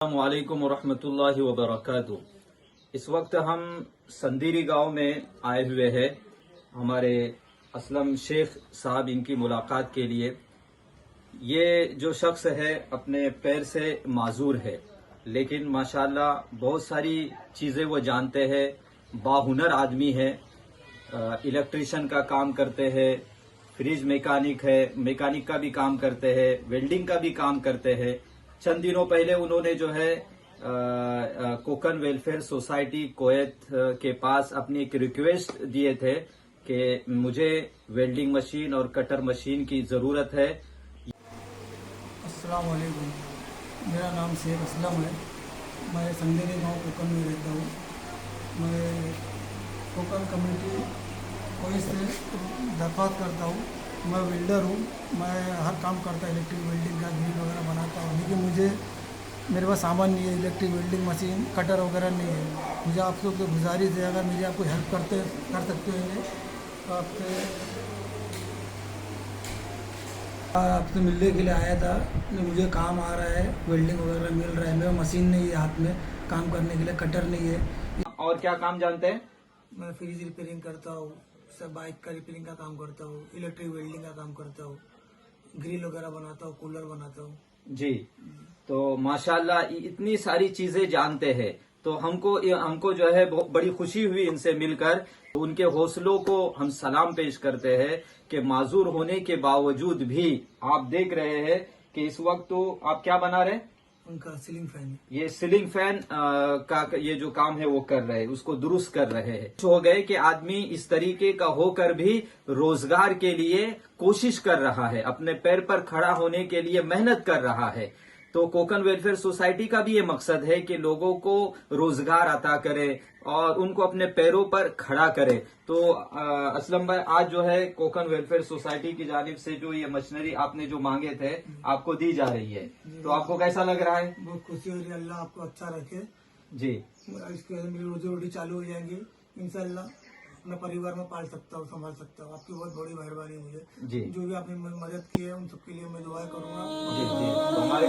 अस्सलामुअलैकुम वरहमतुल्लाहि वबरकातुह। इस वक्त हम संदीरी गांव में आए हुए हैं हमारे असलम शेख साहब इनकी मुलाकात के लिए। ये जो शख्स है अपने पैर से माजूर है, लेकिन माशाल्लाह बहुत सारी चीज़ें वो जानते हैं। बाहुनर आदमी है, इलेक्ट्रिशियन का काम करते हैं, फ्रिज मैकेनिक है, मैकेनिक का भी काम करते हैं, वेल्डिंग का भी काम करते हैं। चंद दिनों पहले उन्होंने जो है कोकन वेलफेयर सोसाइटी कोएत के पास अपनी एक रिक्वेस्ट दिए थे कि मुझे वेल्डिंग मशीन और कटर मशीन की ज़रूरत है। अस्सलाम वालेकुम। मेरा नाम शेख असलम है। मैं संदेरी गांव कोकन में रहता हूँ। मैं कोकन कम्युनिटी को इससे दरख्वास्त करता हूँ। मैं वेल्डर हूँ। मैं हर काम करता हूँ, इलेक्ट्रिक वेल्डिंग का ग्रिल वगैरह बनाता हूँ, लेकिन मेरे पास सामान नहीं है, इलेक्ट्रिक वेल्डिंग मशीन कटर वगैरह नहीं है। मुझे आप लोग की गुजारिश है, अगर मेरी आपको हेल्प कर सकते हैं तो आपसे मिलने के लिए आया था कि मुझे काम आ रहा है, वेल्डिंग वगैरह मिल रहा है। मेरा मशीन नहीं है हाथ में काम करने के लिए, कटर नहीं है। और क्या काम जानते हैं? मैं फ्रिज रिपेयरिंग करता हूँ, सब बाइक का रिपेयरिंग का काम करता हूँ, इलेक्ट्रिक वेल्डिंग का काम करता हूँ, ग्रिल वगैरह बनाता हूँ, कूलर बनाता हूँ। जी, तो माशाल्लाह इतनी सारी चीजें जानते हैं। तो हमको जो है बहुत बड़ी खुशी हुई इनसे मिलकर। उनके हौसलों को हम सलाम पेश करते हैं कि माजूर होने के बावजूद भी आप देख रहे हैं कि इस वक्त तो आप क्या बना रहे हैं? उनका सीलिंग फैन। ये सीलिंग फैन का ये जो काम है वो कर रहे हैं, उसको दुरुस्त कर रहे हैं। हो गए कि आदमी इस तरीके का होकर भी रोजगार के लिए कोशिश कर रहा है, अपने पैर पर खड़ा होने के लिए मेहनत कर रहा है। तो कोकन वेलफेयर सोसाइटी का भी ये मकसद है कि लोगों को रोजगार अता करे और उनको अपने पैरों पर खड़ा करे। तो असलम भाई, आज जो है कोकन वेलफेयर सोसाइटी की जानिब से जो ये मशीनरी आपने जो मांगे थे आपको दी जा रही है, तो आपको कैसा लग रहा है? बहुत खुशी हो रही है। अल्लाह आपको अच्छा रखे जी, इसके वजह से मेरी रोजी रोटी चालू हो जाएंगी इंशाल्लाह। अपना परिवार में पाल सकता हूँ, संभाल सकता हूँ। आपकी बहुत बड़ी मेहरबानी है। मुझे जी, जो भी आपने मदद की है उन सबके लिए मैं दुआ करूंगा। जी, जी। तो हमारे